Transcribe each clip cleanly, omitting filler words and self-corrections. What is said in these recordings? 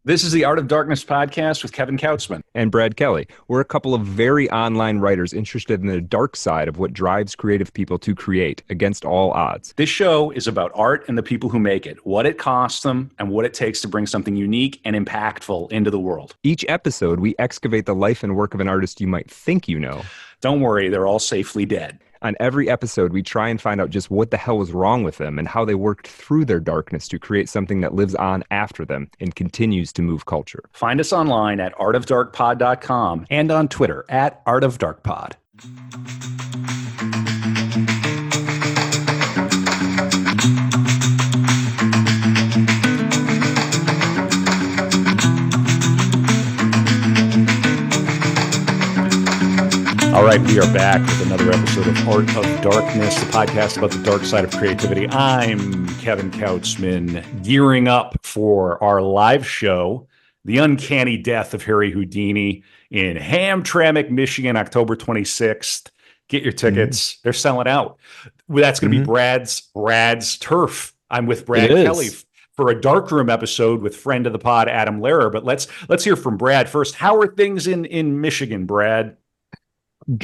This is the Art of Darkness podcast with Kevin Kautzman. And Brad Kelly. We're a couple of very online writers interested in the dark side of what drives creative people to create against all odds. This show is about art and the people who make it, what it costs them, and what it takes to bring something unique and impactful into the world. Each episode, we excavate the life and work of an artist you might think you know. Don't worry, they're all safely dead. On every episode, we try and find out just what the hell was wrong with them and how they worked through their darkness to create something that lives on after them and continues to move culture. Find us online at artofdarkpod.com and on Twitter at artofdarkpod. All right, we are back with another episode of Art of Darkness, the podcast about the dark side of creativity. I'm Kevin Kautzman, gearing up for our live show, The Uncanny Death of Harry Houdini, in Hamtramck, Michigan, October 26th. Get your tickets. They're selling out. That's going to be Brad's turf. I'm with Brad Kelly for a darkroom episode with friend of the pod, Adam Lehrer. But let's hear from Brad first. How are things in Michigan, Brad?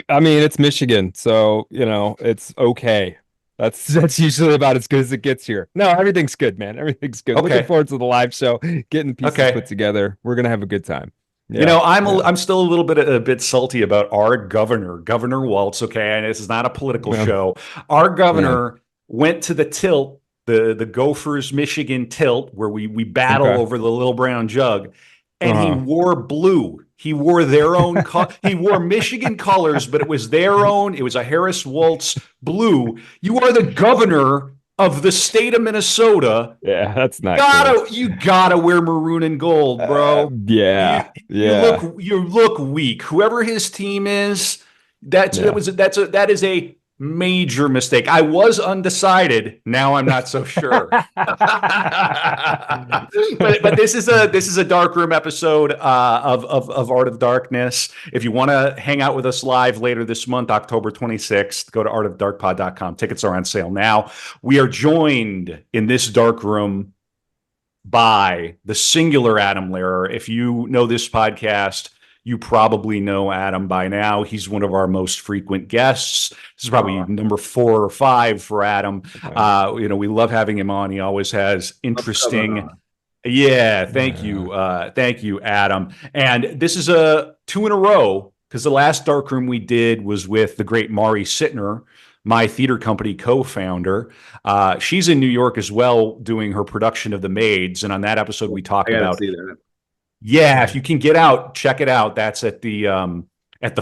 I mean, it's Michigan, so, it's okay. That's usually about as good as it gets here. No, everything's good, man. Everything's good. Okay. Looking forward to the live show, getting pieces put together. We're going to have a good time. Yeah. I'm still a bit salty about our Governor Waltz, okay? And this is not a political show. Our governor went to the tilt, the Gophers Michigan tilt, where we battle over the little brown jug, and he wore blue. He wore their own he wore Michigan colors, but it was their own. It was a Harris Waltz blue. You are the governor of the state of Minnesota. Yeah, that's not You gotta wear maroon and gold, bro. You look weak. Whoever his team is, that is a major mistake. I was undecided. Now I'm not so sure. but this is a darkroom episode of Art of Darkness. If you want to hang out with us live later this month, October 26th, go to artofdarkpod.com. Tickets are on sale now. We are joined in this darkroom by the singular Adam Lehrer. If you know this podcast, you probably know Adam by now. He's one of our most frequent guests. This is probably number 4 or 5 for Adam. We love having him on. He always has interesting. Yeah, thank you, Adam. And this is a 2 in a row because the last darkroom we did was with the great Mari Sittner, my theater company co-founder. She's in New York as well, doing her production of The Maids. And on that episode, we talked about. Yeah, if you can get out, check it out. That's at the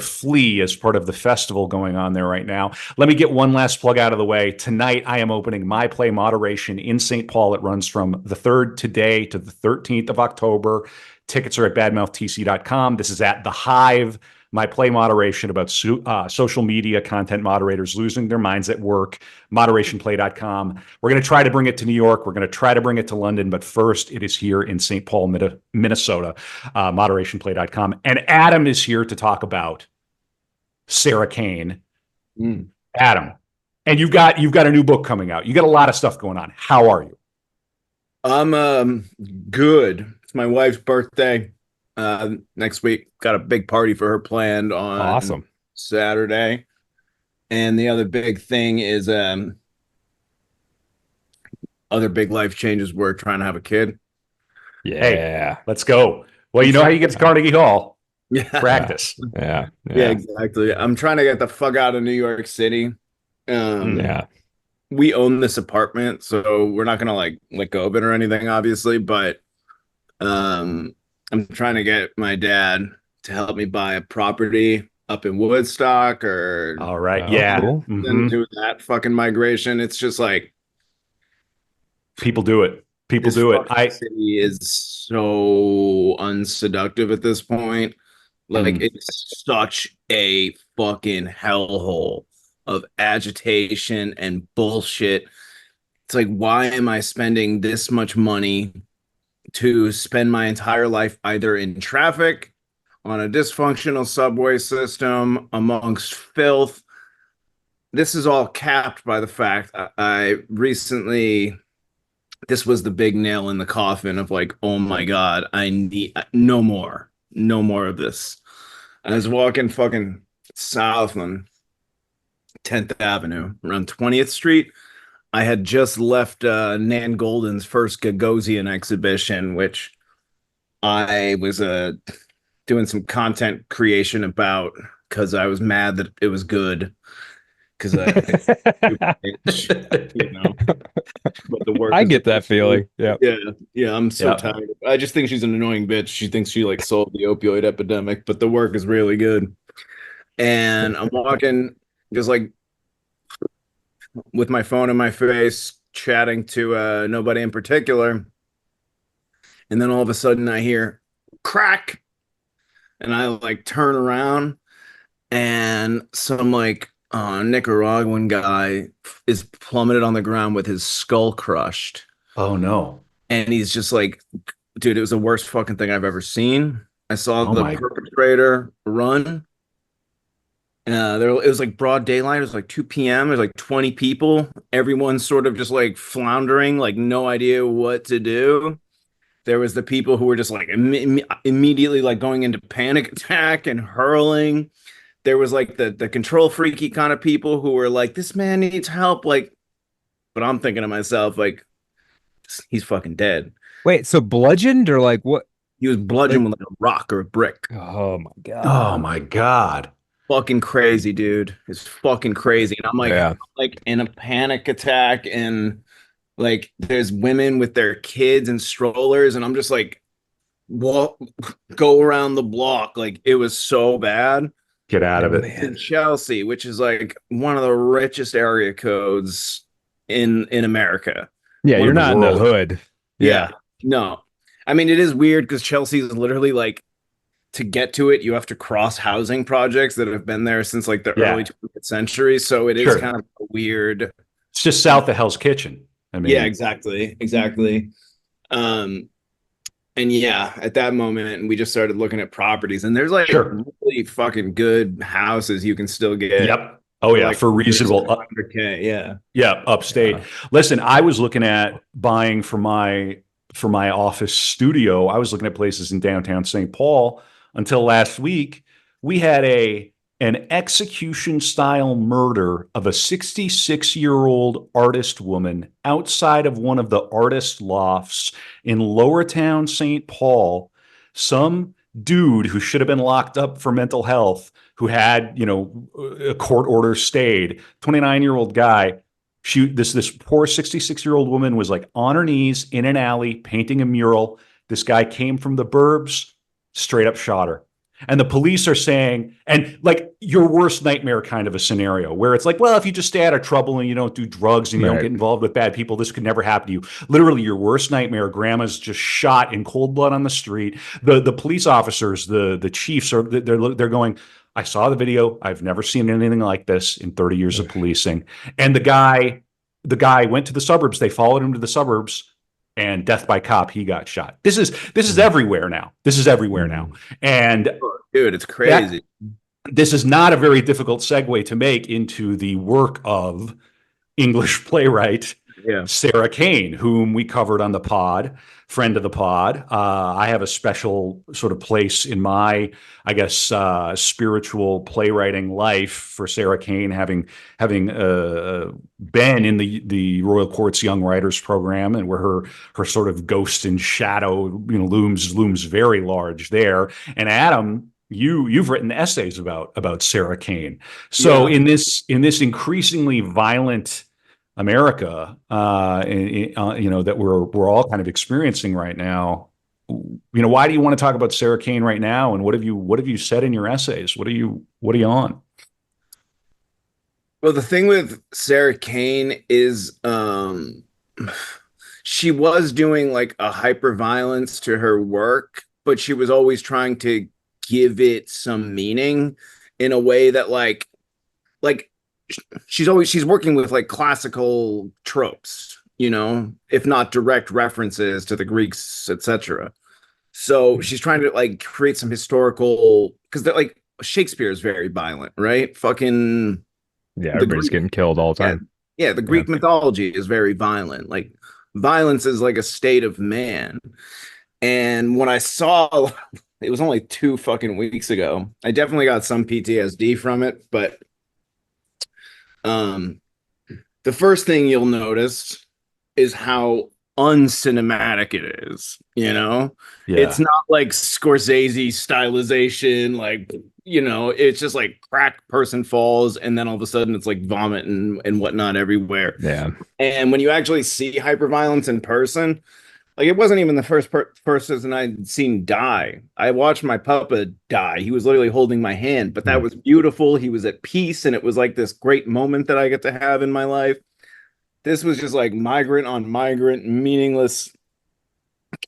Flea as part of the festival going on there right now. Let me get one last plug out of the way. Tonight, I am opening my play Moderation in St. Paul. It runs from the 3rd today to the 13th of October. Tickets are at badmouthtc.com. This is at The Hive. My play Moderation about social media content moderators losing their minds at work, moderationplay.com. We're going to try to bring it to New York. We're going to try to bring it to London, but first it is here in St. Paul, Minnesota, moderationplay.com. And Adam is here to talk about Sarah Kane. Adam, and you've got a new book coming out. You got a lot of stuff going on. How are you? I'm good. It's my wife's birthday. Next week, got a big party for her planned on Saturday. And the other big thing is other big life changes. We're trying to have a kid. Yeah. Hey, let's go. Well, you know how you get to Carnegie Hall. Yeah. Practice. Yeah, exactly. I'm trying to get the fuck out of New York City. We own this apartment, so we're not gonna let go of it or anything, obviously, but I'm trying to get my dad to help me buy a property up in Woodstock or. All right. Yeah. Cool. Then do that fucking migration. It's just like. People do it. City is so unseductive at this point. It's such a fucking hellhole of agitation and bullshit. It's like, why am I spending this much money to spend my entire life either in traffic, on a dysfunctional subway system, amongst filth? This is all capped by the fact I recently this was the big nail in the coffin of like, oh my God, I need no more. No more of this. I was walking fucking south on 10th Avenue around 20th Street. I had just left Nan Golden's first Gagosian exhibition, which I was doing some content creation about because I was mad that it was good. Because you know, but the work I is get that feeling. Yeah. Yeah, I'm so tired. I just think she's an annoying bitch. She thinks she like solved the opioid epidemic, but the work is really good. And I'm walking just like with my phone in my face, chatting to nobody in particular. And then all of a sudden I hear crack. And I like turn around and some like Nicaraguan guy is plummeted on the ground with his skull crushed. Oh no. And he's just like, dude, it was the worst fucking thing I've ever seen. I saw the perpetrator run. It was like broad daylight. It was like 2 p.m. There's like 20 people. Everyone sort of just like floundering, like no idea what to do. There was the people who were just like immediately like going into panic attack and hurling. There was like the control freaky kind of people who were like, this man needs help. Like, but I'm thinking to myself, like, he's fucking dead. Wait, so bludgeoned or like what? He was bludgeoned with like a rock or a brick. Oh my God. Oh my God. Fucking crazy, dude. It's fucking crazy. And I'm like, I'm like in a panic attack, and like there's women with their kids and strollers, and I'm just like, go around the block. Like it was so bad. Get out of it. In Chelsea, which is like one of the richest area codes in America. Yeah, you're not in the hood. Yeah. No. I mean, it is weird because Chelsea is literally like, to get to it, you have to cross housing projects that have been there since like the early 20th century. So it is kind of weird. It's just south of Hell's Kitchen. I mean, yeah, exactly. And yeah, at that moment, we just started looking at properties, and there's like really fucking good houses you can still get. Yep. Oh yeah, like for reasonable. 100K. Yeah. Yeah, upstate. Listen, I was looking at buying for my office studio. I was looking at places in downtown St. Paul until last week. We had an execution style murder of a 66-year-old artist woman outside of one of the artist lofts in Lowertown, St. Paul. Some dude who should have been locked up for mental health, who had, a court order stayed, 29-year-old guy. This poor 66-year-old woman was like on her knees in an alley painting a mural. This guy came from the burbs, straight up shot her. And the police are saying, and like your worst nightmare kind of a scenario where it's like, well, if you just stay out of trouble and you don't do drugs and you don't get involved with bad people, this could never happen to you. Literally your worst nightmare. Grandma's just shot in cold blood on the street. The police officers, the chiefs they're going, I saw the video. I've never seen anything like this in 30 years of policing. And the guy went to the suburbs. They followed him to the suburbs. And death by cop, he got shot. This is everywhere now. And dude, it's crazy. This is not a very difficult segue to make into the work of English playwright Sarah Kane, whom we covered on the pod, friend of the pod. I have a special sort of place in my, I guess, spiritual playwriting life for Sarah Kane, having been in the Royal Court's Young Writers Program, and where her sort of ghost and shadow, looms very large there. And Adam, you've written essays about Sarah Kane. So in this increasingly violent America, that we're all kind of experiencing right now, why do you want to talk about Sarah Kane right now? And what have you said in your essays? What are you on? Well, the thing with Sarah Kane is, she was doing like a hyper violence to her work, but she was always trying to give it some meaning in a way that like she's working with like classical tropes, if not direct references to the Greeks, etc. So she's trying to like create some historical, because they're like, Shakespeare is very violent, right? Fucking everybody's getting killed all the time. Yeah, the Greek mythology is very violent. Like violence is like a state of man. And when I saw, it was only 2 fucking weeks ago, I definitely got some PTSD from it. But the first thing you'll notice is how uncinematic it is. It's not like Scorsese stylization, like, it's just like crack person falls and then all of a sudden it's like vomit and whatnot everywhere. Yeah. And when you actually see hyperviolence in person, like, it wasn't even the first person I'd seen die. I watched my papa die. He was literally holding my hand, but that was beautiful. He was at peace, and it was like this great moment that I get to have in my life. This was just like migrant on migrant, meaningless,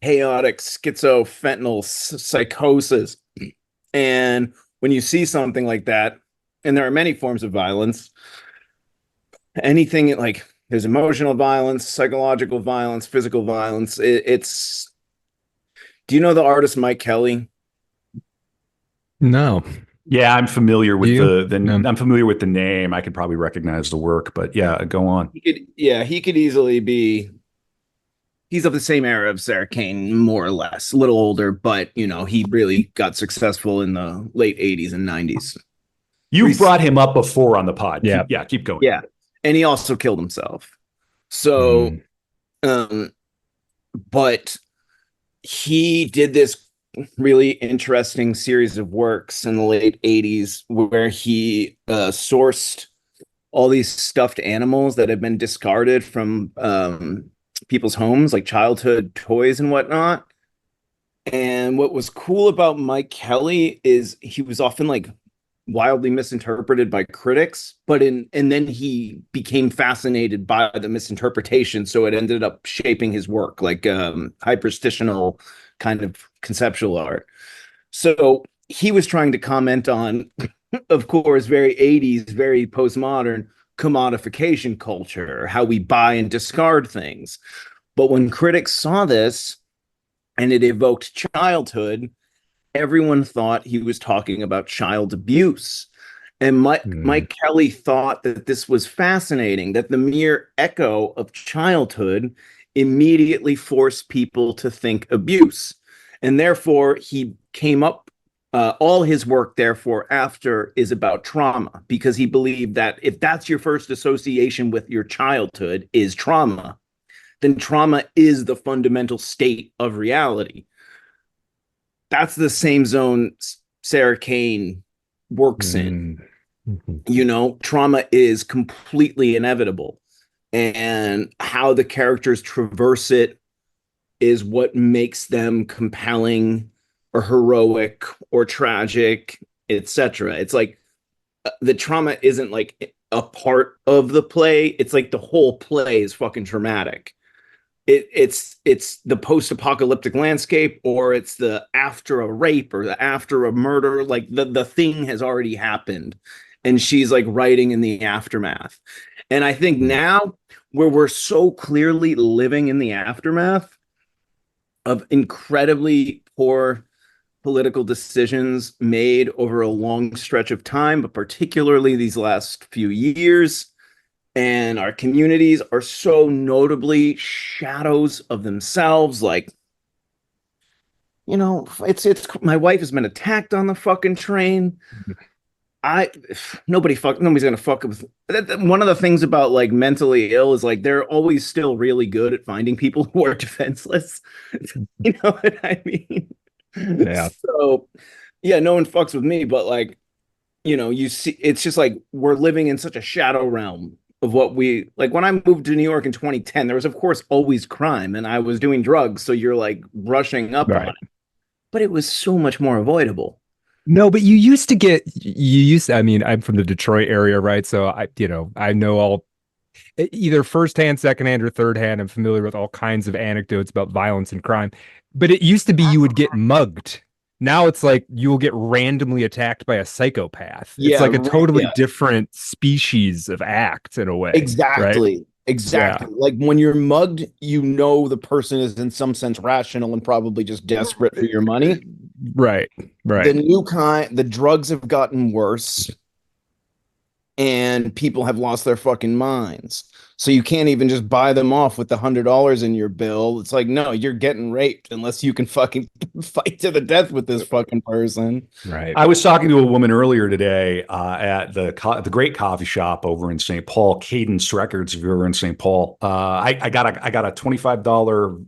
chaotic, schizo, fentanyl psychosis. And when you see something like that, and there are many forms of violence, anything like, there's emotional violence, psychological violence, physical violence. It's. Do you know the artist Mike Kelly? No. Yeah, I'm familiar with No. I'm familiar with the name. I could probably recognize the work, but yeah, go on. He could easily be. He's of the same era of Sarah Kane, more or less, a little older, but he really got successful in the late 80s and 90s. You've brought him up before on the pod. Yeah. Keep going. Yeah. And he also killed himself. So, but he did this really interesting series of works in the late 80s where he sourced all these stuffed animals that had been discarded from people's homes, like childhood toys and whatnot. And what was cool about Mike Kelly is he was often like wildly misinterpreted by critics, and then he became fascinated by the misinterpretation, so it ended up shaping his work, like hyperstitional kind of conceptual art. So he was trying to comment on, of course, very 80s, very postmodern commodification culture, how we buy and discard things. But when critics saw this and it evoked childhood, everyone thought he was talking about child abuse. And Mike Kelly thought that this was fascinating, that the mere echo of childhood immediately forced people to think abuse. And therefore, he came up, all his work, therefore, after is about trauma, because he believed that if that's your first association with your childhood is trauma, then trauma is the fundamental state of reality. That's the same zone Sarah Kane works in. Trauma is completely inevitable. And how the characters traverse it is what makes them compelling or heroic or tragic, etc. It's like the trauma isn't like a part of the play. It's like the whole play is fucking traumatic. It's the post-apocalyptic landscape, or it's the after a rape or the after a murder. Like the thing has already happened, and she's like writing in the aftermath. And I think now, where we're so clearly living in the aftermath of incredibly poor political decisions made over a long stretch of time, but particularly these last few years, and our communities are so notably shadows of themselves. Like, it's my wife has been attacked on the fucking train. Nobody's gonna fuck with one of the things about like mentally ill is like they're always still really good at finding people who are defenseless. You know what I mean? Yeah. So yeah, no one fucks with me, but like, you see, it's just like we're living in such a shadow realm of what we like. When I moved to New York in 2010, there was of course always crime, and I was doing drugs, so you're like brushing up on it, but it was so much more avoidable. No, but I mean, I'm from the Detroit area, right? So I know all either firsthand, secondhand, or thirdhand. I'm familiar with all kinds of anecdotes about violence and crime. But it used to be you would get mugged. Now it's like you will get randomly attacked by a psychopath. It's like a totally different species of act in a way. Exactly. Right? Exactly. Yeah. Like when you're mugged, the person is in some sense rational and probably just desperate for your money. Right. The drugs have gotten worse and people have lost their fucking minds. So you can't even just buy them off with the $100 in your bill. It's like, no, you're getting raped unless you can fucking fight to the death with this fucking person. Right. I was talking to a woman earlier today at the great coffee shop over in St. Paul, Cadence Records. If you're ever in St. Paul, I got a $25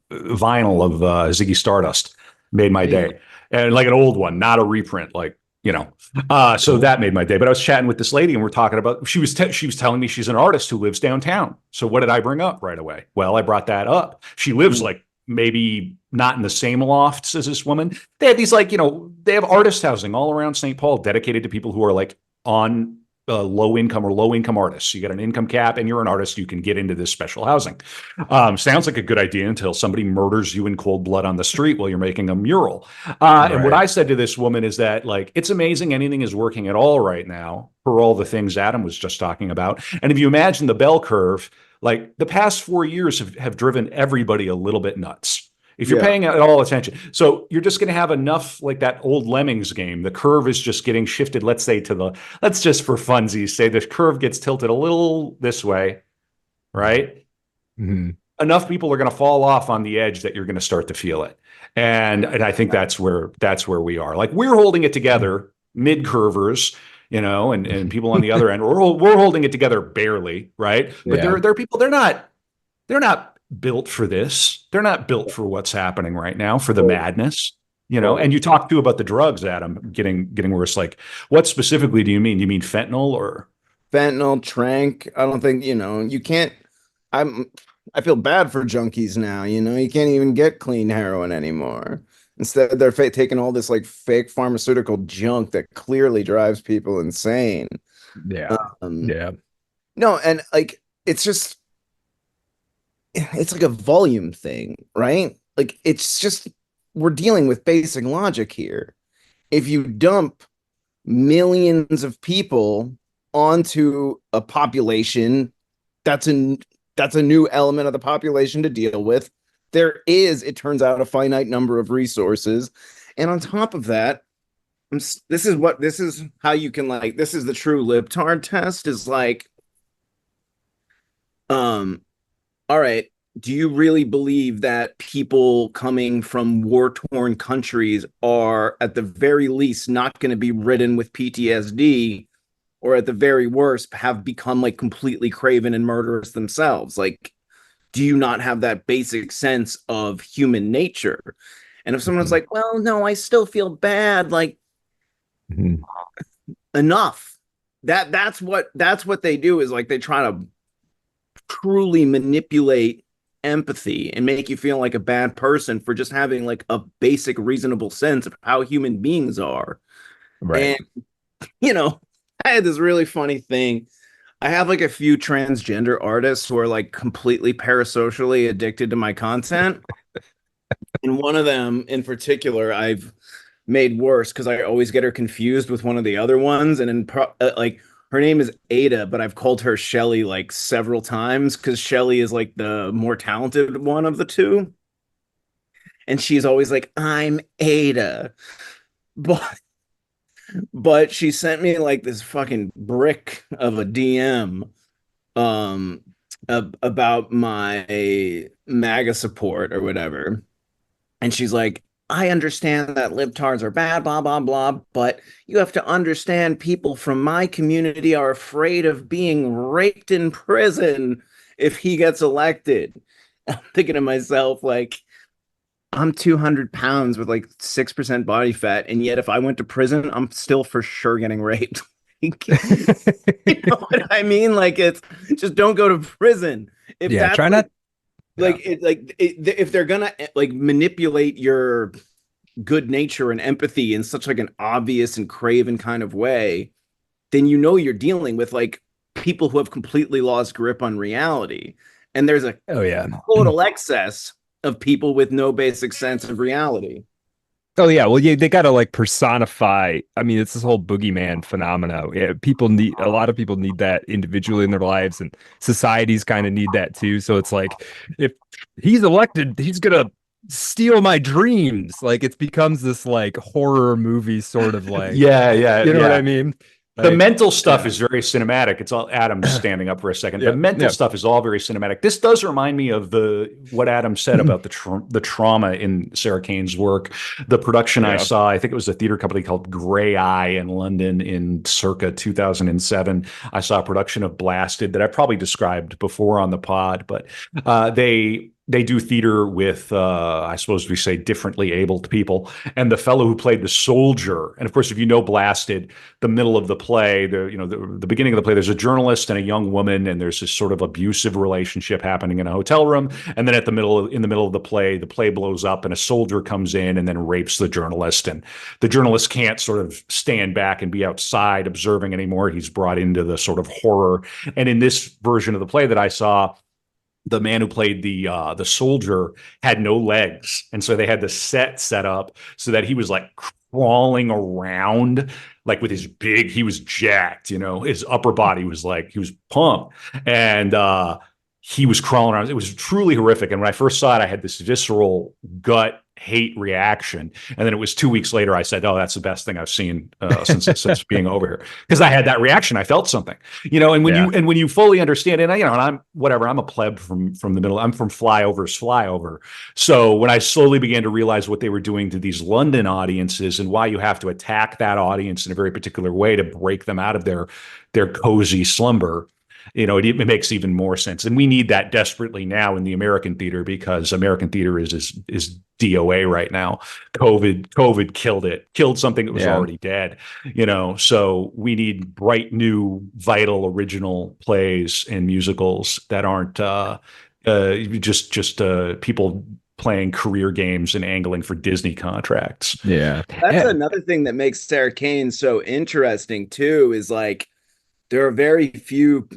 vinyl of Ziggy Stardust. Made my day, and like an old one, not a reprint, like. So that made my day. But I was chatting with this lady, and we're talking about. She was telling me she's an artist who lives downtown. So what did I bring up right away? Well, I brought that up. She lives like maybe not in the same lofts as this woman. They have these they have artist housing all around St. Paul, dedicated to people who are like on low income artists. You got an income cap, and you're an artist. You can get into this special housing. Sounds like a good idea until somebody murders you in cold blood on the street while you're making a mural. And what I said to this woman is that like it's amazing anything is working at all right now for all the things Adam was just talking about. And if you imagine the bell curve, like the past 4 years have driven everybody a little bit nuts. If you're paying at all attention. So you're just going to have enough like that old Lemmings game. The curve is just getting shifted. Let's say let's just for funsies say the curve gets tilted a little this way, right? Mm-hmm. Enough people are going to fall off on the edge that you're going to start to feel it. And I think that's where we are. Like we're holding it together, mid curvers, and people on the other end, we're holding it together barely, right? But there are people, they're not built for this. They're not built for what's happening right now, for the madness, and you talked too about the drugs, Adam, getting worse. Like what specifically do you mean? Do you mean fentanyl or fentanyl, trank? I don't think, you can't, I feel bad for junkies now, you can't even get clean heroin anymore. Instead, they're taking all this like fake pharmaceutical junk that clearly drives people insane. Yeah. No, and like, it's like a volume thing, right? Like it's just we're dealing with basic logic here. If you dump millions of people onto a population, that's a new element of the population to deal with. There is, it turns out, a finite number of resources, and on top of that, this is how you can like this is the true libtard test is like, all right, do you really believe that people coming from war-torn countries are, at the very least, not going to be ridden with PTSD, or at the very worst, have become like completely craven and murderous themselves? Like, do you not have that basic sense of human nature? And if someone's like, well, no, I still feel bad, like, enough. That's what they do, is like they try to truly manipulate empathy and make you feel like a bad person for just having like a basic reasonable sense of how human beings are. Right. And I had this really funny thing. I have like a few transgender artists who are like completely parasocially addicted to my content. And one of them in particular I've made worse because I always get her confused with one of the other ones, and like her name is Ada, but I've called her Shelly like several times because Shelly is like the more talented one of the two. And she's always like, I'm Ada. But she sent me like this fucking brick of a DM about my MAGA support or whatever. And she's like, I understand that libtards are bad, blah, blah, blah, but you have to understand people from my community are afraid of being raped in prison if he gets elected. I'm thinking to myself, like, I'm 200 pounds with like 6% body fat, and yet if I went to prison, I'm still for sure getting raped. You know what I mean? Like, it's just don't go to prison. If try not. Like, if they're gonna like manipulate your good nature and empathy in such like an obvious and craven kind of way, then you're dealing with like people who have completely lost grip on reality. And there's a total excess of people with no basic sense of reality. Oh yeah, well, they gotta like personify. I mean, it's this whole boogeyman phenomena. Yeah, a lot of people need that individually in their lives, and societies kind of need that too. So it's like, if he's elected, he's gonna steal my dreams. Like it becomes this like horror movie sort of like, yeah, you know what I mean? The mental stuff is very cinematic. It's all Adam's standing up for a second. The mental stuff is all very cinematic. This does remind me of what Adam said about the trauma in Sarah Kane's work. The production I saw, I think it was a theater company called Grey Eye in London in circa 2007. I saw a production of Blasted that I probably described before on the pod, but they do theater with, I suppose we say, differently abled people. And the fellow who played the soldier, and of course, if you know Blasted, the middle of the play, the beginning of the play, there's a journalist and a young woman, and there's this sort of abusive relationship happening in a hotel room. And then in the middle of the play blows up, and a soldier comes in and then rapes the journalist. And the journalist can't sort of stand back and be outside observing anymore. He's brought into the sort of horror. And in this version of the play that I saw, the man who played the soldier had no legs, and so they had the set up so that he was like crawling around, like with he was jacked, his upper body was like, he was pumped, and he was crawling around. It was truly horrific. And when I first saw it, I had this visceral gut hate reaction. And then it was 2 weeks later, I said, "Oh, that's the best thing I've seen since being over here." Because I had that reaction. I felt something, and when you fully understand it, and I'm a pleb from the middle. I'm from Flyover's Flyover. So when I slowly began to realize what they were doing to these London audiences and why you have to attack that audience in a very particular way to break them out of their cozy slumber, it makes even more sense. And we need that desperately now in the American theater, because American theater is DOA right now. COVID killed something that was already dead, so we need bright, new, vital, original plays and musicals that aren't just people playing career games and angling for Disney contracts. Yeah. That's another thing that makes Sarah Kane so interesting too, is like, there are very few.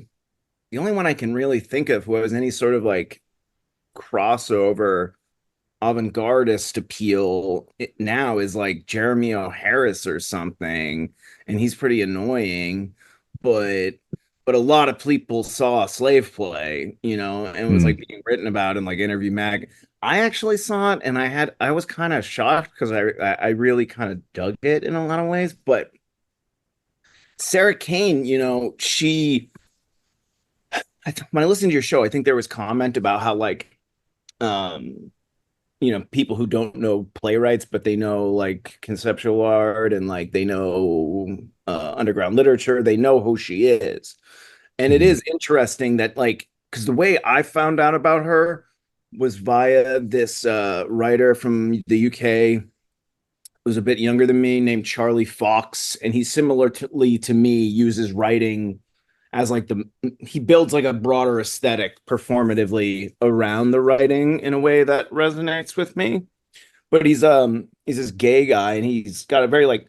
The only one I can really think of who has any sort of like crossover avant-gardist appeal now is like Jeremy O'Harris or something, and he's pretty annoying, but a lot of people saw Slave Play, and was like being written about in like Interview Mag. I actually saw it, and I was kind of shocked because I really kind of dug it in a lot of ways. But Sarah Kane, when I listened to your show, I think there was comment about how like, people who don't know playwrights, but they know like conceptual art and like they know underground literature, they know who she is. And it is interesting that like, because the way I found out about her was via this writer from the UK who's a bit younger than me named Charlie Fox. And he similarly to me uses writing as like he builds like a broader aesthetic performatively around the writing in a way that resonates with me. But he's this gay guy, and he's got a very like,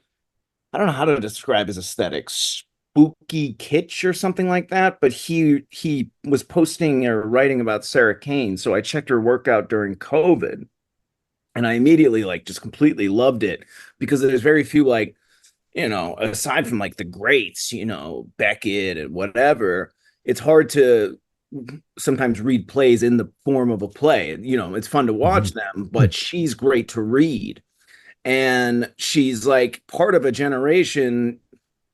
I don't know how to describe his aesthetic, spooky kitsch or something like that. But he was posting or writing about Sarah Kane, so I checked her work out during COVID, and I immediately like just completely loved it, because there's very few like, aside from like the greats, Beckett and whatever, it's hard to sometimes read plays in the form of a play. It's fun to watch them, but she's great to read. And she's like part of a generation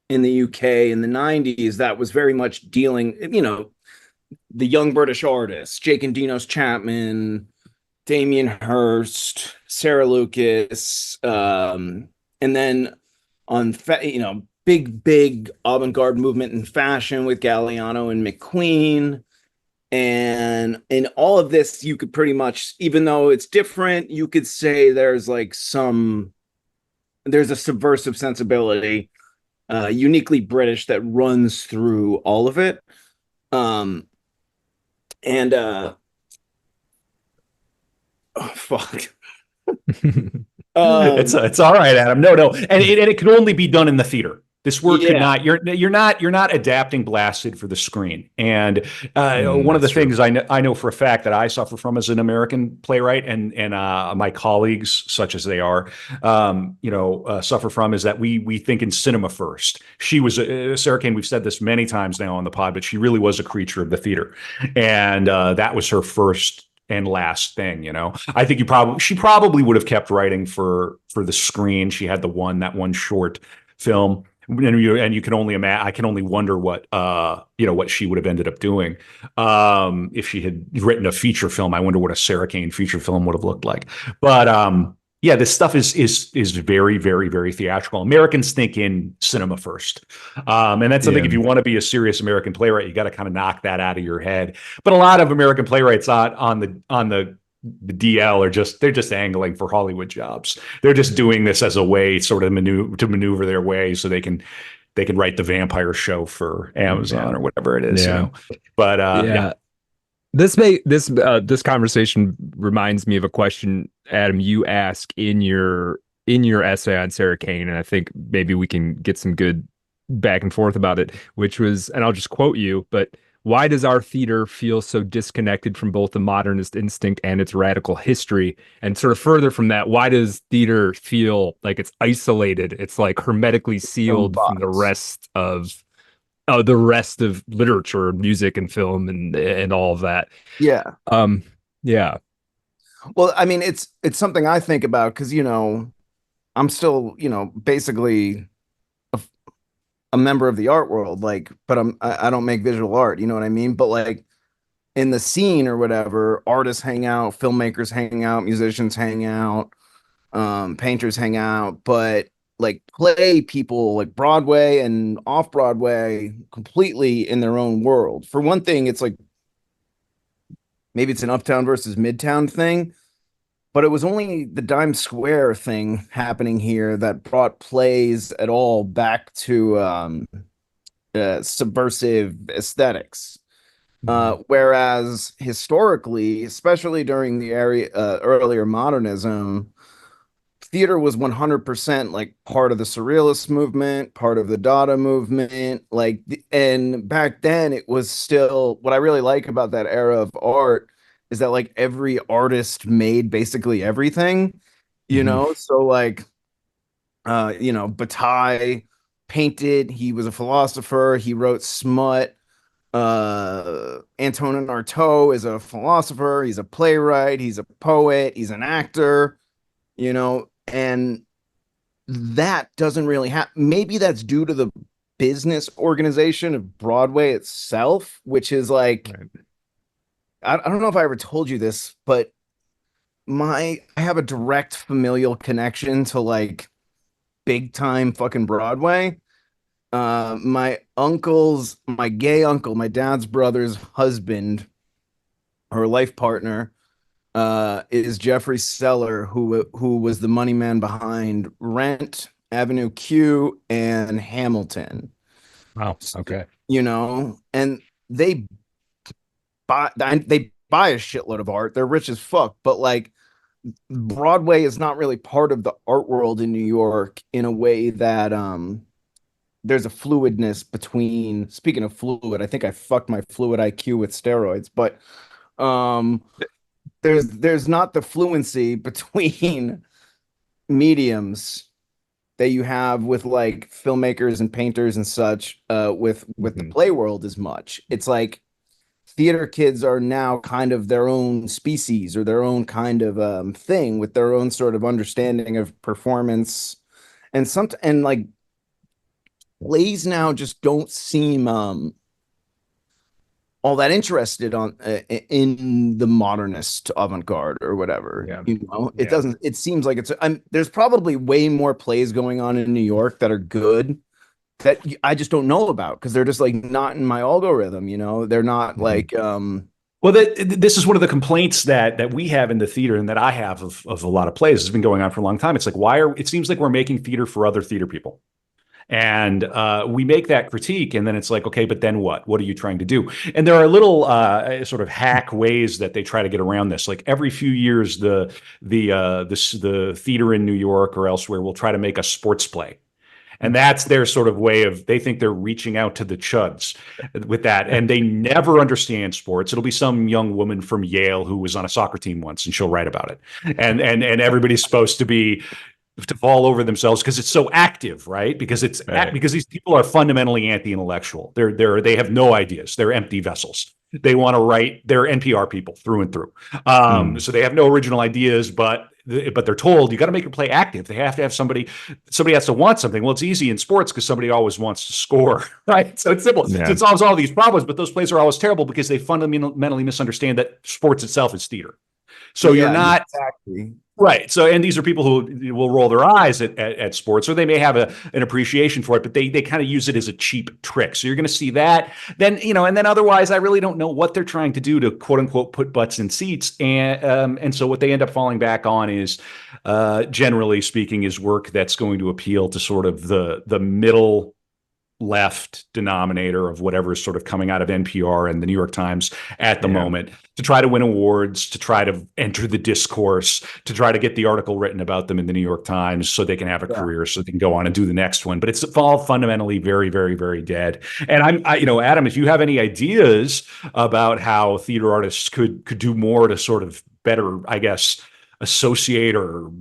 in the UK in the 90s that was very much dealing, the young British artists, Jake and Dinos Chapman, Damien Hirst, Sarah Lucas, and then on big avant-garde movement in fashion with Galliano and McQueen, and in all of this, you could pretty much, even though it's different, you could say there's a subversive sensibility, uniquely British, that runs through all of it. Oh fuck. It's all right, Adam. No, and it can only be done in the theater. This work could not. You're not adapting Blasted for the screen. And one of the things I know for a fact that I suffer from as an American playwright, and my colleagues, such as they are, suffer from, is that we think in cinema first. She was Sarah Kane. We've said this many times now on the pod, but she really was a creature of the theater, and that was her first and last thing. I think she probably would have kept writing for the screen. She had that one short film, and you can only imagine. I can only wonder what what she would have ended up doing if she had written a feature film. I wonder what a Sarah Kane feature film would have looked like. But yeah, this stuff is very, very, very theatrical. Americans think in cinema first, and that's something. If you want to be a serious American playwright, you got to kind of knock that out of your head. But a lot of American playwrights on the DL are they're just angling for Hollywood jobs. They're just doing this as a way sort of maneuver their way so they can write the vampire show for Amazon or whatever it is. But yeah. This conversation reminds me of a question, Adam, you ask in your essay on Sarah Kane, and I think maybe we can get some good back and forth about it, which was, and I'll just quote you, but why does our theater feel so disconnected from both the modernist instinct and its radical history? And sort of further from that, why does theater feel like it's isolated? It's like hermetically sealed from the rest of literature, music, and film, and all of that. Yeah. Yeah. Well, I mean, it's something I think about because I'm still basically a member of the art world, like, but I don't make visual art, you know what I mean? But like in the scene or whatever, artists hang out, filmmakers hang out, musicians hang out, painters hang out, but like play people like Broadway and off Broadway completely in their own world. For one thing, it's like maybe it's an uptown versus midtown thing, but it was only the Dime Square thing happening here that brought plays at all back to subversive aesthetics. Whereas historically, especially during the earlier modernism, theater was 100% like part of the surrealist movement, part of the Dada movement. Like, and back then it was still, what I really like about that era of art is that like every artist made basically everything, so like, Bataille painted, he was a philosopher, he wrote smut. Antonin Artaud is a philosopher, he's a playwright, he's a poet, he's an actor, and that doesn't really happen. Maybe that's due to the business organization of Broadway itself, which is like, right. I don't know if I ever told you this, but I have a direct familial connection to like big time fucking Broadway. My gay uncle, my dad's brother's husband, her life partner, is Jeffrey Seller, who was the money man behind Rent, Avenue Q, and Hamilton. Wow. Okay. And they buy a shitload of art. They're rich as fuck, but like Broadway is not really part of the art world in New York in a way that there's a fluidness between. Speaking of fluid, I think I fucked my fluid IQ with steroids, but there's not the fluency between mediums that you have with like filmmakers and painters and such with the play world as much. It's like theater kids are now kind of their own species or their own kind of thing with their own sort of understanding of performance, and like plays now just don't seem all that interested in the modernist avant-garde or whatever. It doesn't. It seems like there's probably way more plays going on in New York that are good that I just don't know about because they're just like not in my algorithm. They're not like. Well, this is one of the complaints that we have in the theater and that I have of a lot of plays. It's been going on for a long time. It's like it seems like we're making theater for other theater people. And we make that critique, and then it's like, okay, but then what? What are you trying to do? And there are little sort of hack ways that they try to get around this. Like every few years, the theater in New York or elsewhere will try to make a sports play. And that's their sort of way of, they think they're reaching out to the chuds with that. And they never understand sports. It'll be some young woman from Yale who was on a soccer team once, and she'll write about it. And everybody's supposed to fall over themselves because it's so active, right? Because because these people are fundamentally anti-intellectual. They have no ideas. They're empty vessels. They want to write. They're NPR people through and through. So they have no original ideas, but but they're told you got to make your play active. They have to have somebody has to want something. Well, it's easy in sports because somebody always wants to score, right? So it's simple. Yeah. So it solves all these problems, but those plays are always terrible because they fundamentally misunderstand that sports itself is theater. So you're not exactly right. So, and these are people who will roll their eyes at sports, or they may have an appreciation for it, but they kind of use it as a cheap trick. So you're going to see that. Then, and then otherwise, I really don't know what they're trying to do to quote unquote put butts in seats. And so what they end up falling back on is, generally speaking, is work that's going to appeal to sort of the middle left denominator of whatever is sort of coming out of NPR and the New York Times at the moment, to try to win awards, to try to enter the discourse, to try to get the article written about them in the New York Times so they can have a career, so they can go on and do the next one. But it's all fundamentally very, very, very dead. And Adam, if you have any ideas about how theater artists could do more to sort of better, I guess, associate or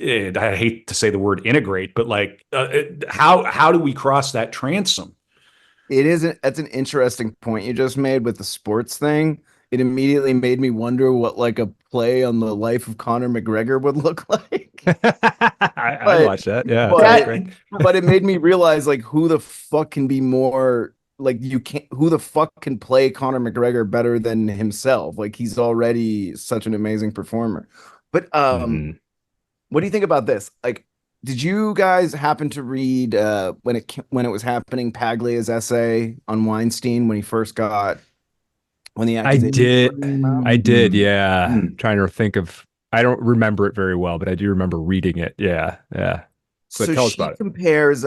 I hate to say the word integrate, but like, how do we cross that transom? That's an interesting point you just made with the sports thing. It immediately made me wonder what like a play on the life of Conor McGregor would look like. I watch that. Yeah. But it made me realize like who the fuck can be more like who the fuck can play Conor McGregor better than himself? Like he's already such an amazing performer. But what do you think about this? Like, did you guys happen to read when it was happening Paglia's essay on Weinstein when the accusation? I did. Yeah. Trying to think of. I don't remember it very well, but I do remember reading it. Yeah. But so tell us she about it. compares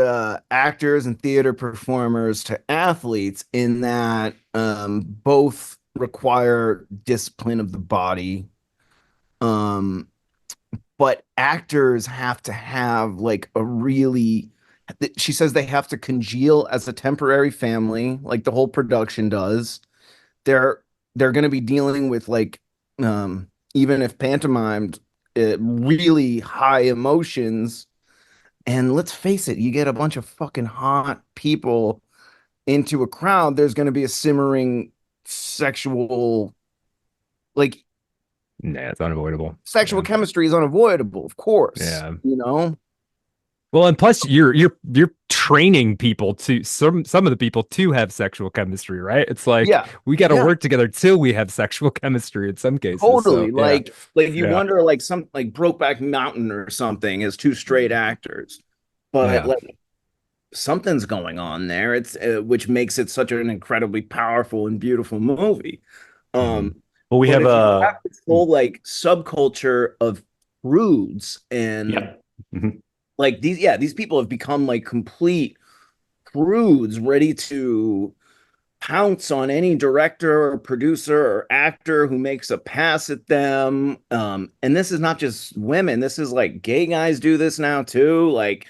actors and theater performers to athletes in that both require discipline of the body. But actors have to have like she says they have to congeal as a temporary family, like the whole production does. They're going to be dealing with like, even if pantomimed, really high emotions. And let's face it, you get a bunch of fucking hot people into a crowd, there's going to be a simmering sexual, like, it's unavoidable. Sexual chemistry is unavoidable, of course. Yeah. Well, and plus you're training people to some of the people to have sexual chemistry, right? It's like we got to work together till we have sexual chemistry in some cases. Totally. So, like you wonder like some like Brokeback Mountain or something as two straight actors. But like something's going on there. It's which makes it such an incredibly powerful and beautiful movie. Well, we have this whole like subculture of prudes and like these people have become like complete prudes, ready to pounce on any director or producer or actor who makes a pass at them. And this is not just women. This is like gay guys do this now too. Like,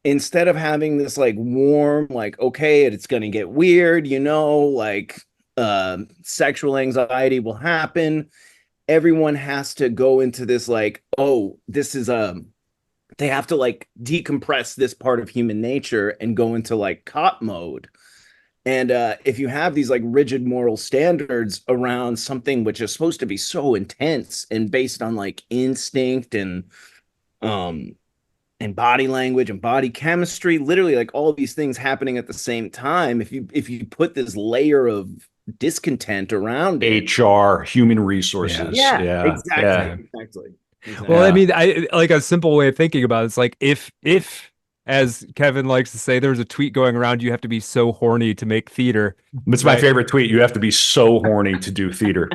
instead of having this like warm, like, okay, it's going to get weird, like, sexual anxiety will happen. Everyone has to go into this like, oh, this is they have to like decompress this part of human nature and go into like cop mode. And if you have these like rigid moral standards around something which is supposed to be so intense and based on like instinct and body language and body chemistry, literally like all these things happening at the same time, if you put this layer of discontent around HR, human resources. Exactly. Well, I mean, I like a simple way of thinking about it. It's like if as Kevin likes to say, there's a tweet going around, you have to be so horny to make theater. It's my favorite tweet. You have to be so horny to do theater.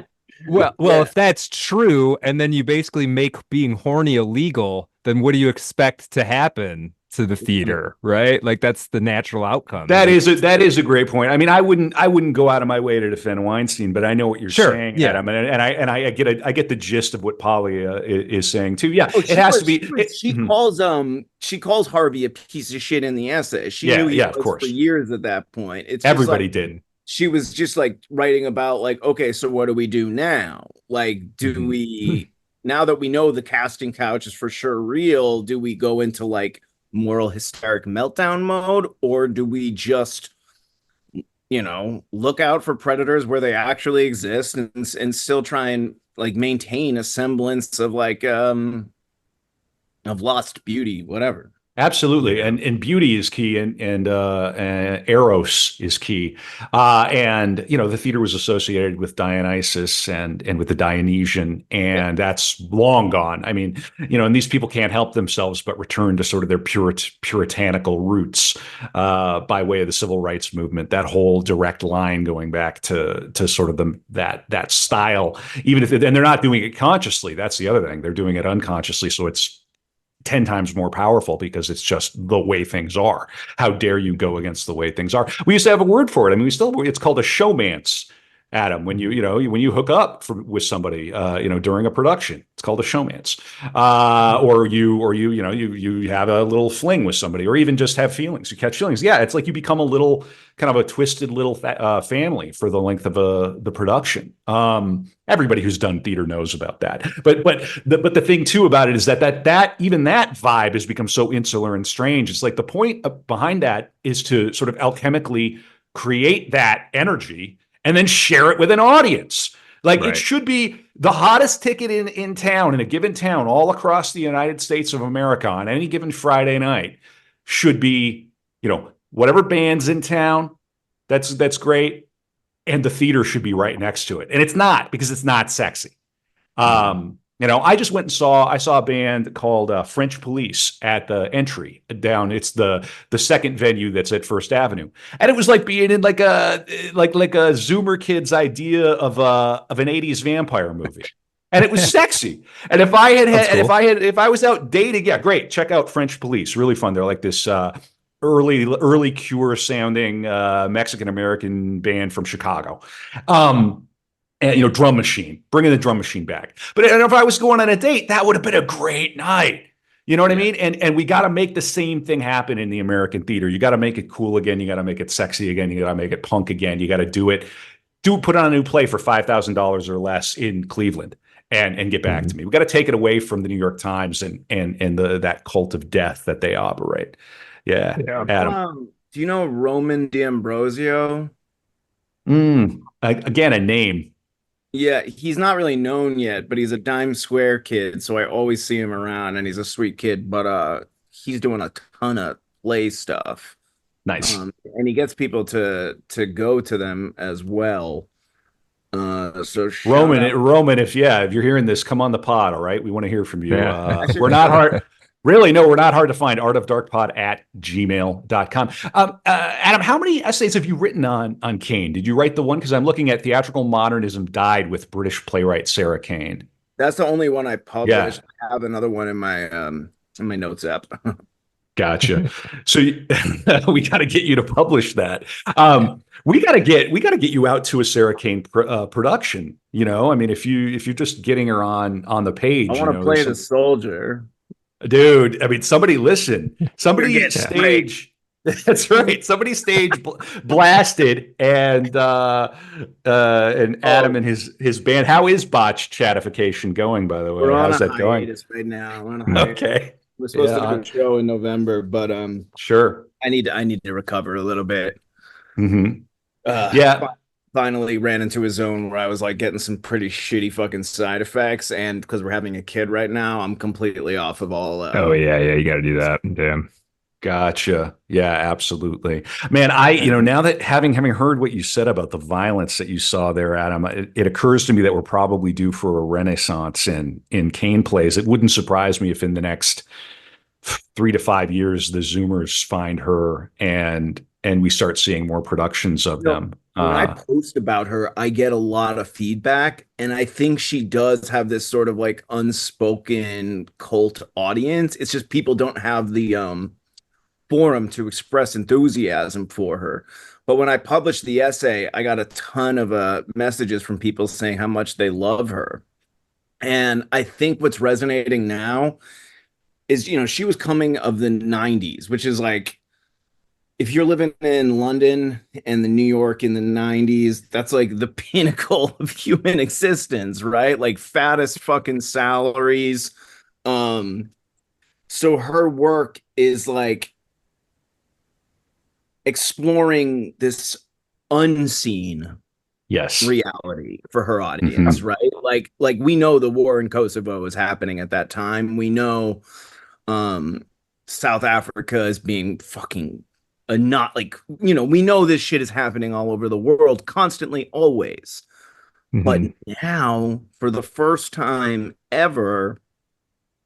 Well, if that's true, and then you basically make being horny illegal, then what do you expect to happen to the theater, right? Like that's the natural outcome. That is a great point. I mean, I wouldn't go out of my way to defend Weinstein, but I know what you're saying, Adam, and I get the gist of what Polly is saying too. Yeah, it has to be. She calls Harvey a piece of shit in the essay. She knew he was of course for years at that point. It's everybody did. She was just like writing about like, okay, so what do we do now? Like, do we now that we know the casting couch is for sure real? Do we go into like moral hysteric meltdown mode, or do we just look out for predators where they actually exist, and still try and like maintain a semblance of like of lost beauty, whatever. Absolutely, and beauty is key, and eros is key, and the theater was associated with Dionysus and with the Dionysian, and that's long gone. I mean, and these people can't help themselves but return to sort of their puritanical roots by way of the civil rights movement. That whole direct line going back to sort of that style, even if and they're not doing it consciously. That's the other thing; they're doing it unconsciously, so it's 10 times more powerful because it's just the way things are. How dare you go against the way things are? We used to have a word for it. I mean, it's called a showmance, Adam. When you hook up with somebody, during a production, it's called a showmance. Or you have a little fling with somebody, or even just have feelings. You catch feelings. Yeah, it's like you become a little kind of a twisted little family for the length of the production. Everybody who's done theater knows about that. But the thing too about it is that even that vibe has become so insular and strange. It's like the point behind that is to sort of alchemically create that energy and then share it with an audience. Like It should be the hottest ticket in town, in a given town, all across the United States of America on any given Friday night should be, whatever band's in town. That's great. And the theater should be right next to it. And it's not, because it's not sexy. I just went and I saw a band called French Police at the Entry down. It's the second venue that's at First Avenue, and it was like being in like a Zoomer kid's idea of an '80s vampire movie, and it was sexy. And if I was out dating, yeah, great. Check out French Police, really fun. They're like this early Cure sounding Mexican American band from Chicago. And drum machine, bringing the drum machine back. But if I was going on a date, that would have been a great night. You know what I mean? And we got to make the same thing happen in the American theater. You got to make it cool again. You got to make it sexy again. You got to make it punk again. You got to put on a new play for $5,000 or less in Cleveland and get back to me. We got to take it away from the New York Times and that cult of death that they operate. Yeah. Adam. Do you know Roman D'Ambrosio? Again, a name. Yeah, he's not really known yet, but he's a Dime Square kid, so I always see him around, and he's a sweet kid. But he's doing a ton of play stuff. Nice, and he gets people to go to them as well. So Roman, if you're hearing this, come on the pod. All right, we want to hear from you. We're not hard. Really, no, we're not hard to find. artofdarkpod@gmail.com. Adam, how many essays have you written on Kane? Did you write the one? Because I'm looking at Theatrical Modernism Died with British playwright Sarah Kane. That's the only one I published. Yeah. I have another one in my notes app. Gotcha. So we got to get you to publish that. We got to get you out to a Sarah Kane production. I mean, if you're just getting her on the page, I want to play the soldier. Dude, I mean, somebody listen. Somebody stage. That's right. Somebody stage blasted, and Adam and his band. How is botch chatification going, by the way? How's that going? Right now. We're on a hiatus. Okay. We're supposed to do a show in November, but sure. I need to recover a little bit. Yeah. Finally ran into a zone where I was like getting some pretty shitty fucking side effects, and because we're having a kid right now, I'm completely off of all. Oh yeah, you got to do that. Damn. Gotcha. Yeah, absolutely, man. Now that having heard what you said about the violence that you saw there, Adam, it occurs to me that we're probably due for a renaissance in Kane plays. It wouldn't surprise me if in the next 3 to 5 years the Zoomers find her and we start seeing more productions of them. When I post about her, I get a lot of feedback, and I think she does have this sort of like unspoken cult audience. It's just people don't have the forum to express enthusiasm for her. But when I published the essay, I got a ton of messages from people saying how much they love her. And I think what's resonating now is, she was coming of the 90s, which is like, if you're living in London and the New York in the 90s, that's like the pinnacle of human existence, right? Like fattest fucking salaries. So her work is like exploring this unseen yes reality for her audience, right? Like we know the war in Kosovo is happening at that time. We know South Africa is being fucking not like, we know this shit is happening all over the world constantly, always. But now, for the first time ever,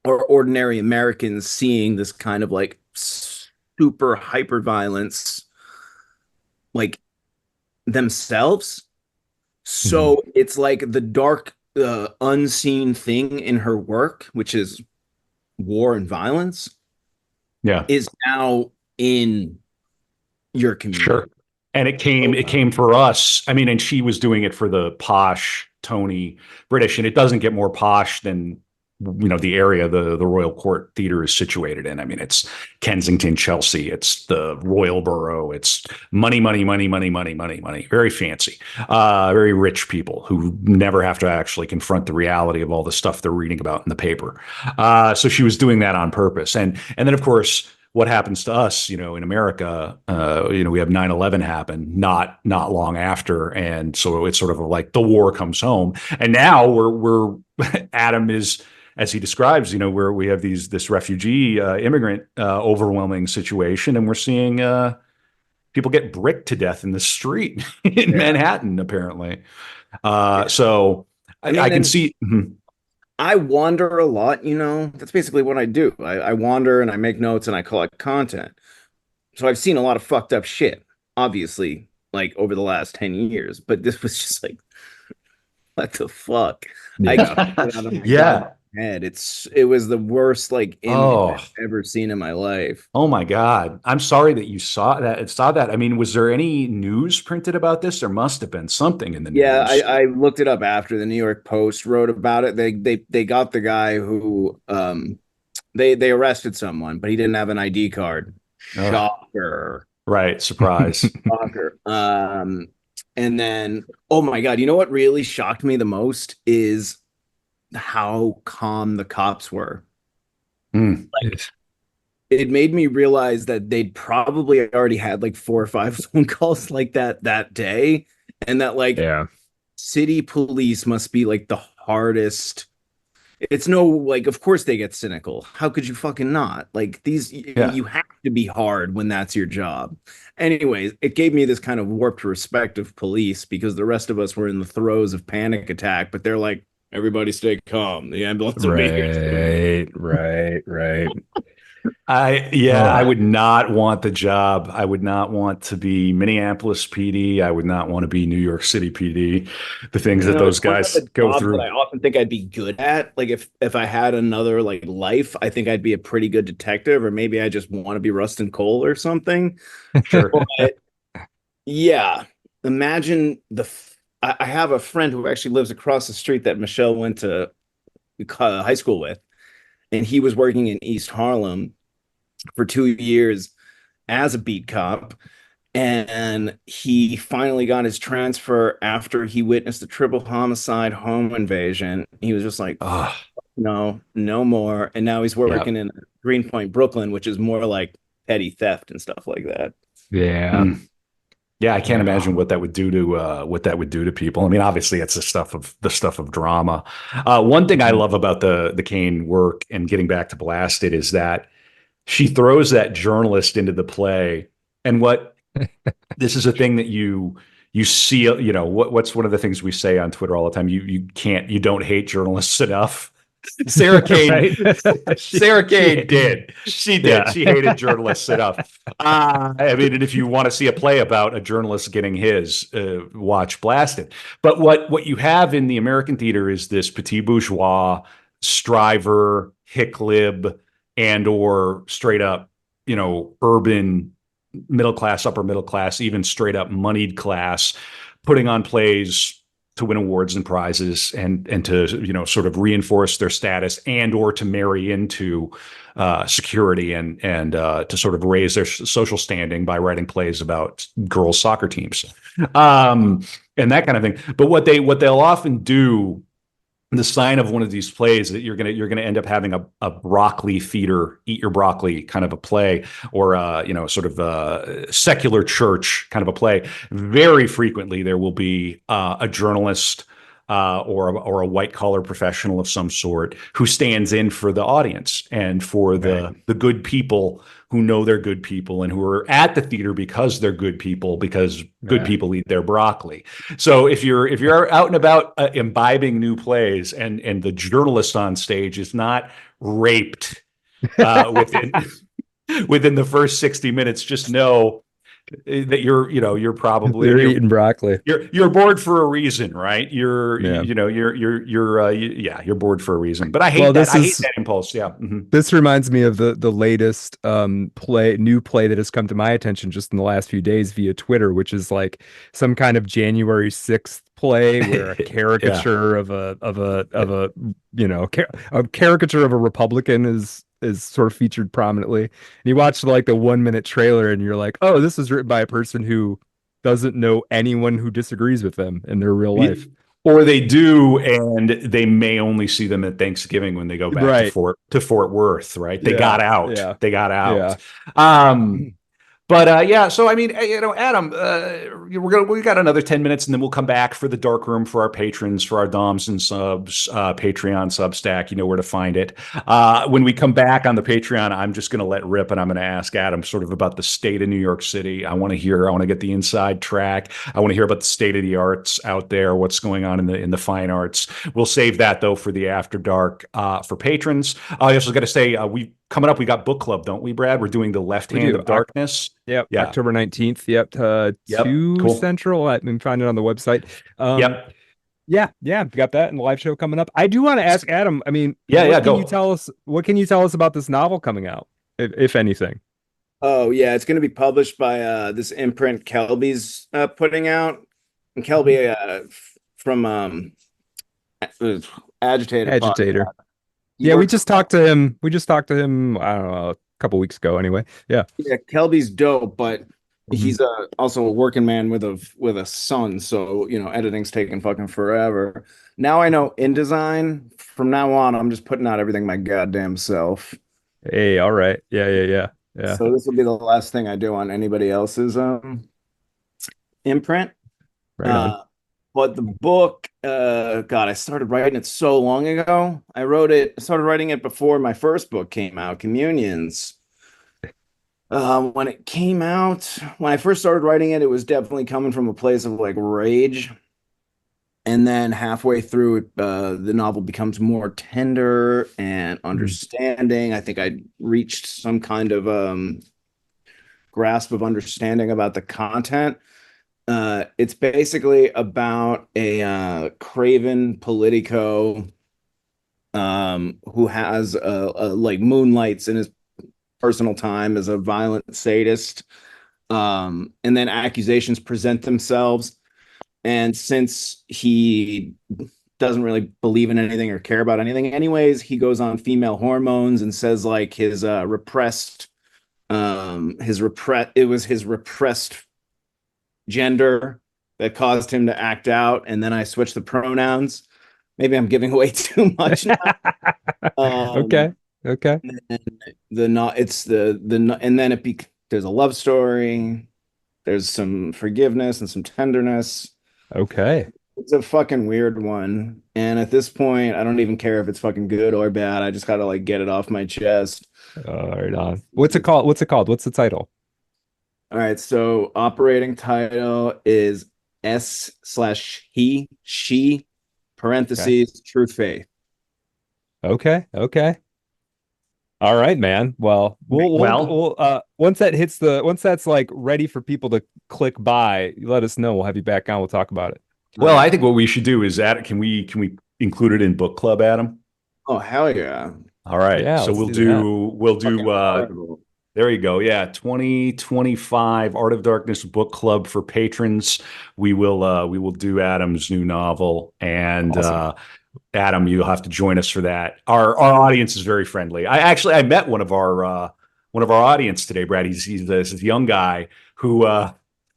or ordinary Americans seeing this kind of like super hyper violence, like themselves. So it's like the dark, unseen thing in her work, which is war and violence, is now in your community. Sure. And it came for us. I mean, and she was doing it for the posh Tony British, and it doesn't get more posh than the area the Royal Court Theatre is situated in. I mean, it's Kensington, Chelsea, it's the Royal Borough, it's money. Very fancy, very rich people who never have to actually confront the reality of all the stuff they're reading about in the paper. So she was doing that on purpose. And then, of course, what happens to us, in America, we have 9/11 happen not long after. And so it's sort of like the war comes home. And now we're Adam is, as he describes, where we have this refugee immigrant overwhelming situation, and we're seeing people get bricked to death in the street in Manhattan, apparently. So I can see. I wander a lot, that's basically what I do. I wander and I make notes and I collect content. So I've seen a lot of fucked up shit, obviously, like over the last 10 years, but this was just like, what the fuck? I can't get out of my head. It was the worst like image I've ever seen in my life. Oh my God. I'm sorry that you saw that. I mean, was there any news printed about this? There must have been something in the news. Yeah, I looked it up after the New York Post wrote about it. They got the guy who they arrested someone, but he didn't have an ID card. Shocker. Right, surprise. Shocker. And then, oh my God, you know what really shocked me the most is how calm the cops were. Like, it made me realize that they'd probably already had like 4 or 5 phone calls like that day, and that like city police must be like the hardest. It's no, like, of course they get cynical. How could you fucking not? Like you have to be hard when that's your job. Anyways, it gave me this kind of warped respect of police, because the rest of us were in the throes of panic attack, but they're like, everybody stay calm. The ambulance will be here. Right. I would not want the job. I would not want to be Minneapolis PD. I would not want to be New York City PD. The things that those guys go through. That I often think I'd be good at. Like if I had another like life, I think I'd be a pretty good detective, or maybe I just want to be Rustin Cole or something. Sure. But, yeah. Imagine I have a friend who actually lives across the street that Michelle went to high school with, and he was working in East Harlem for 2 years as a beat cop, and he finally got his transfer after he witnessed a triple homicide home invasion. He was just like, no more. And now he's working in Greenpoint, Brooklyn, which is more like petty theft and stuff like that. Yeah, I can't imagine what that would do to people. I mean, obviously, it's the stuff of drama. One thing I love about the Kane work, and getting back to Blasted, is that she throws that journalist into the play. And this is a thing that you see. What's one of the things we say on Twitter all the time? You don't hate journalists enough. Sarah Kane, Sarah Kane did. She did. Yeah. She hated journalists enough. I mean, and if you want to see a play about a journalist getting his, watch Blasted. But what you have in the American theater is this petit bourgeois, striver, hick lib, and or straight up, urban middle class, upper middle class, even straight up moneyed class, putting on plays to win awards and prizes, and to sort of reinforce their status, and or to marry into security and to sort of raise their social standing by writing plays about girls' soccer teams, and that kind of thing. But what they'll often do the sign of one of these plays that you're gonna end up having a broccoli theater, eat your broccoli kind of a play, or sort of a secular church kind of a play. Very frequently there will be a journalist or a white collar professional of some sort who stands in for the audience and for the good people who know they're good people and who are at the theater because they're good people, because good people eat their broccoli. So if you're out and about imbibing new plays and the journalist on stage is not raped within the first 60 minutes, just know that you're probably eating broccoli. You're bored for a reason, right? You're bored for a reason. But I hate that. I hate that impulse. Yeah. Mm-hmm. This reminds me of the latest new play that has come to my attention just in the last few days via Twitter, which is like some kind of January 6th play where a caricature of a caricature of a Republican is sort of featured prominently. And you watch like the 1-minute trailer and you're like, oh, this is written by a person who doesn't know anyone who disagrees with them in their real life. Or they do, and they may only see them at Thanksgiving when they go back to Fort Worth, right? They got out. Yeah. They got out. Yeah. But so I mean, Adam, we got another 10 minutes, and then we'll come back for the dark room for our patrons, for our DOMs and subs, Patreon, Substack. You know where to find it. When we come back on the Patreon, I'm just going to let rip, and I'm going to ask Adam sort of about the state of New York City. I want to get the inside track. I want to hear about the state of the arts out there, what's going on in the fine arts. We'll save that though for the after dark for patrons. I also got to say coming up, we got book club, don't we, Brad? We're doing The Left Hand of Darkness. Yep. Yeah. October 19th. Yep. 2 Central. I can find it on the website. Yep. Yeah. We got that and the live show coming up. I do want to ask Adam, I mean, what can you tell us about this novel coming out, if anything? Oh, yeah. It's going to be published by this imprint Kelby's putting out. And Kelby from Agitator. Yeah, we just talked to him. I don't know, a couple weeks ago. Anyway, yeah. Kelby's dope, but he's also a working man with a son. So editing's taking fucking forever. Now I know InDesign. From now on, I'm just putting out everything my goddamn self. Hey, all right, yeah. So this will be the last thing I do on anybody else's imprint. Right on. But the book, I started writing it so long ago. I started writing it before my first book came out, Communions. When it came out, when I first started writing it, it was definitely coming from a place of like rage. And then halfway through, the novel becomes more tender and understanding. I think I reached some kind of grasp of understanding about the content. It's basically about a craven politico who has like moonlights in his personal time as a violent sadist, and then accusations present themselves, and since he doesn't really believe in anything or care about anything anyways, he goes on female hormones and says like his repressed gender that caused him to act out, and then I switched the pronouns. Maybe I'm giving away too much now. Okay. And then there's a love story. There's some forgiveness and some tenderness. Okay. It's a fucking weird one, and at this point, I don't even care if it's fucking good or bad. I just gotta like get it off my chest. Right on. What's it called? What's the title? All right, so operating title is S/he, she, parentheses, truth faith. Okay. All right, man. Well, we'll once that's like ready for people to click buy, let us know. We'll have you back on. We'll talk about it. Well, I think what we should do is can we include it in book club, Adam? Oh, hell yeah. All right. Yeah, so we'll do there you go. Yeah. 2025 Art of Darkness book club for patrons. We will do Adam's new novel, and awesome. Adam, you'll have to join us for that. Our audience is very friendly. I met one of our audience today, Brad. He's this young guy who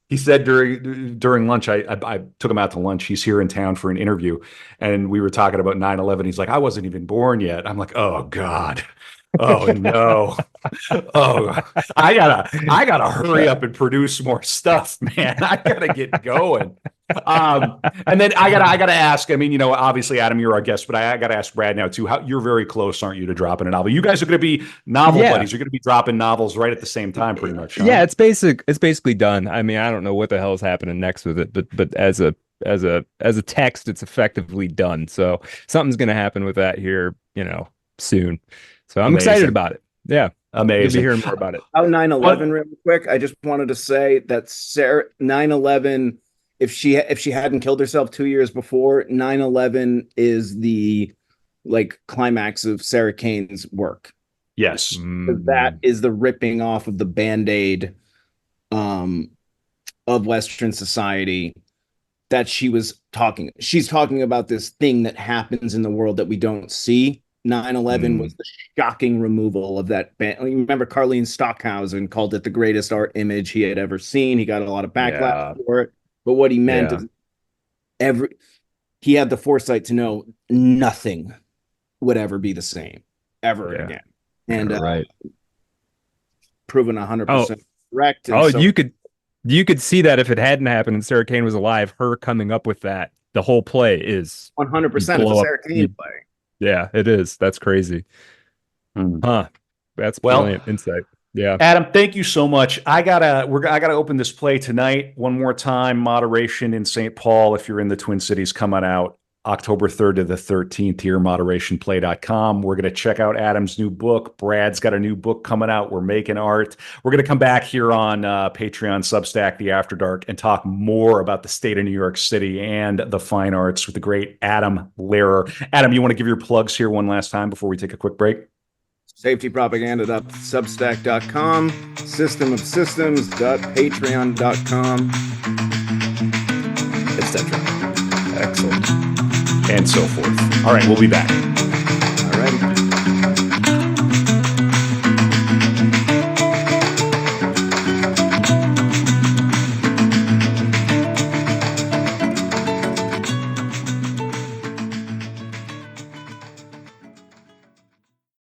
He said during lunch, I took him out to lunch. He's here in town for an interview, and we were talking about 9/11. He's like, I wasn't even born yet. I'm like, oh God. Oh no. Oh, I gotta hurry up and produce more stuff, man. I gotta get going. And then I gotta ask, I mean, you know, obviously Adam, you're our guest, but I gotta ask Brad now too. How you're very close, aren't you, to dropping a novel? You guys are gonna be novel buddies. You're gonna be dropping novels right at the same time, pretty much. Huh? Yeah, it's basically done. I mean, I don't know what the hell is happening next with it, but as a text, it's effectively done. So something's gonna happen with that here, you know, soon. So I'm excited about it. Yeah. Amazing. You'll be hearing more about it. Oh, 9/11 real quick. I just wanted to say that Sarah 9/11, if she hadn't killed herself 2 years before, 9/11 is the like climax of Sarah Kane's work. Yes. That is the ripping off of the Band-Aid of Western society that she's talking about this thing that happens in the world that we don't see. 9/11 was the shocking removal of that band. You remember Carlene Stockhausen called it the greatest art image he had ever seen. He got a lot of backlash for it. But what he meant is he had the foresight to know nothing would ever be the same ever again. And proven 100% correct. And you could see that if it hadn't happened and Sarah Kane was alive, her coming up with that, the whole play is 100% of the Sarah Kane play. Yeah, it is. That's crazy. Huh. That's brilliant insight. Yeah. Adam, thank you so much. I gotta open this play tonight one more time. Moderation in St. Paul. If you're in the Twin Cities, coming out October 3rd to the 13th here, moderationplay.com. We're going to check out Adam's new book. Brad's got a new book coming out. We're making art. We're going to come back here on Patreon, Substack, The After Dark, and talk more about the state of New York City and the fine arts with the great Adam Lehrer. Adam, you want to give your plugs here one last time before we take a quick break? Safetypropaganda.substack.com, systemofsystems.patreon.com, etc. Excellent. And so forth. All right, we'll be back.